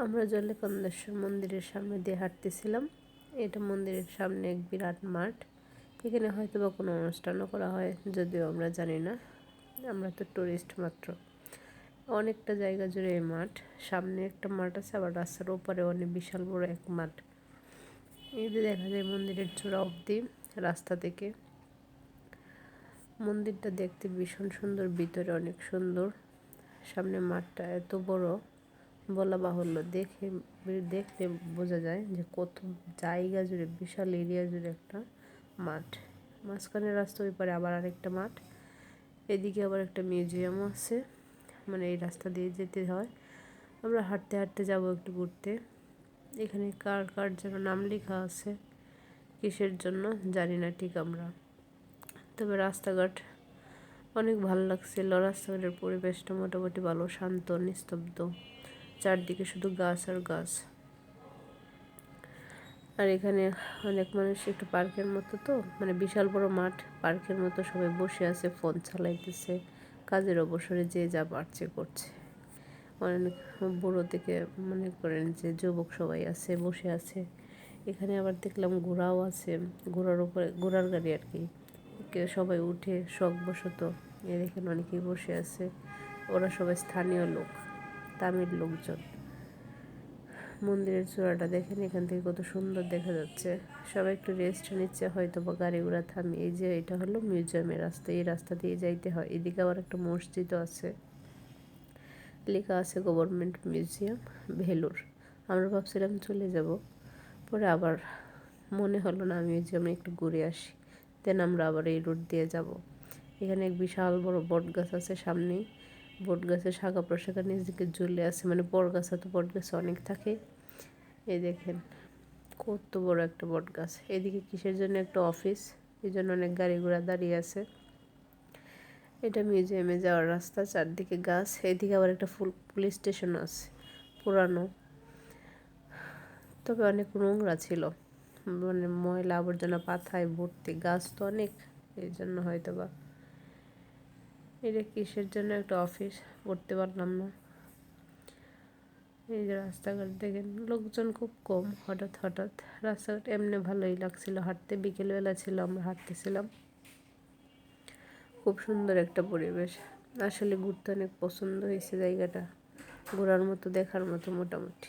আমরা জলকন্দেশ্বর মন্দিরের সামনে দিয়ে হাঁটতেছিলাম। এটা মন্দিরের সামনে এক বিরাট মাঠ। এখানে হয়তো বা কোনো অনুষ্ঠানও করা হয়, যদিও আমরা জানি না, আমরা তো টুরিস্ট মাত্র। অনেকটা জায়গা জুড়ে এই মাঠ। সামনে একটা মাঠ আছে, আবার রাস্তার ওপারে অনেক বিশাল বড় এক মাঠ। এই যে দেখা যায় মন্দিরের চূড়া অবধি রাস্তা থেকে। মন্দিরটা দেখতে ভীষণ সুন্দর, ভিতরে অনেক সুন্দর। সামনে মাঠটা এত বড়, বলা বাহুল্য। দেখলে বোঝা যায় যে কত জায়গা জুড়ে, বিশাল এরিয়া জুড়ে একটা মাঠ। মাঝখানে রাস্তা, ওই পারে আবার আরেকটা মাঠ। এদিকে আবার একটা মিউজিয়ামও আছে, মানে এই রাস্তা দিয়ে যেতে হয়। আমরা হাঁটতে হাঁটতে যাব একটু ঘুরতে। এখানে কার কার যেন নাম লেখা আছে, কিসের জন্য জানি না ঠিক আমরা। তবে রাস্তাঘাট অনেক ভালো লাগছিল। রাস্তাঘাটের পরিবেশটা মোটামুটি ভালো, শান্ত, নিস্তব্ধ। চারদিকে শুধু গাছ আর গাছ। আর এখানে অনেক মানুষ, একটু পার্কের মতো তো, মানে বিশাল বড় মাঠ, পার্কের মতো সবাই বসে আছে, ফোন চালাইতেছে। কাজের অবসরে যে যা পারছে করছে। অনেক বুড়ো থেকে মনে করেন যে যুবক সবাই আছে, বসে আছে। এখানে আবার দেখলাম ঘোড়াও আছে, ঘোড়ার উপরে, ঘোড়ার গাড়ি আর কি। সবাই উঠে শখবশত এখানে অনেকেই বসে আছে। ওরা সবাই স্থানীয় লোক, তামিল লোকজন। মন্দিরের চূড়াটা দেখেন, এখান থেকে কত সুন্দর দেখা যাচ্ছে। সবাই একটু রেস্ট নিচ্ছে, হয়তো বা গাড়ি ঘোড়া থামিয়ে। এই যে এটা হলো মিউজিয়ামের রাস্তা, এই রাস্তা দিয়ে যাইতে হয়। এদিকে আবার একটা মসজিদও আছে, লেখা আছে গভর্নমেন্ট মিউজিয়াম ভেলোর। আমরা ভাবছিলাম চলে যাব, পরে আবার মনে হলো না, মিউজিয়ামে একটু ঘুরে আসি, দেন আমরা আবার এই রুট দিয়ে যাব। এখানে এক বিশাল বড় বট গাছ আছে সামনেই। বট গাছের শাখা প্রশাখা নিজেকে ঝুলে আছে, মানে বট গাছে তো বট গাছ অনেক থাকে। এই দেখেন কত বড় একটা বট গাছ। এদিকে কিসের জন্য একটা অফিস, এই জন্য অনেক গাড়ি ঘোড়া দাঁড়িয়ে আছে। এটা মিউজিয়ামে যাওয়ার রাস্তা, চারদিকে গাছ। এদিকে আবার একটা পুলিশ স্টেশন আছে, পুরানো, তবে অনেক নোংরা ছিল, মানে ময়লা আবর্জনা পাতায় ভর্তি। গাছ তো অনেক, এই জন্য হয়তো বা। এটা কিসের জন্য একটা অফিস, পড়তে পারলাম না। এই যে রাস্তাঘাট দেখেন, লোকজন খুব কম। হঠাৎ হঠাৎ রাস্তাঘাট এমনি ভালোই লাগছিল হাঁটতে। বিকেলবেলা ছিল, আমরা হাঁটতেছিলাম। খুব সুন্দর একটা পরিবেশ। আসলে ঘুরতে অনেক পছন্দ হয়েছে জায়গাটা, ঘোরার মতো, দেখার মতো মোটামুটি।